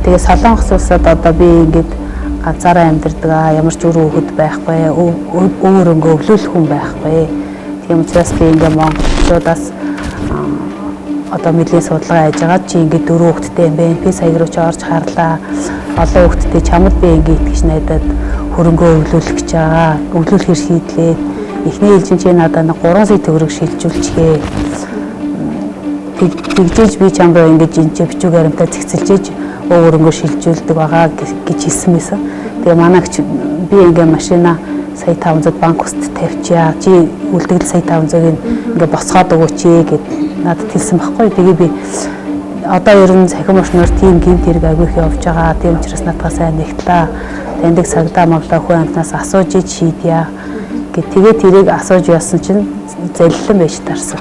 Тэгээ Солонгос улсад одоо би ингээд ганцаараа амьдардаг ямар ч өр хүүхэд байхгүй, өөрөнгөө өвлүүлэх хүн байхгүй. Тийм учраас би ингээд монголчуудаас одоо мэдлийн судалгаа хийж байгаа чи ингээд 4 хүүхэдтэй юм бэ. Би сая руу ч орж харлаа. Олон хүүхэдтэй чамд би ингээд итгэж найдаад хөрөнгөө өвлүүлэх гэж байгаа. Өвлүүлэхээр шийдлээ. Эхний ээлжин чи надад 3 сая төгрөг шилжүүлчихээ. Тэгжээж би чамд ингээд жинчээ бичиг баримтаа цэгцэлжээж өөрөнгөө шилжүүлдэг байгаа гэж хэлсэн байсан. Тэгээ манайч би ингээ машина сая 500 банк устд тавьчаа. Чи үлдэгдэл сая 500-ыг ингээ босгоод өгөөч гэд надад хэлсэн байхгүй. Тэгээ би одоо ер нь цахим орчноор тийм гинт хэрэг агиих явж байгаа. Тийм учраас надад сайн нэгтлээ. Таньдаг сагдаа моглоо хүн амтнаас асууж иж шийдъя гэд тэгээд тэрийг асууж яасан чинь залилан байж таарсан.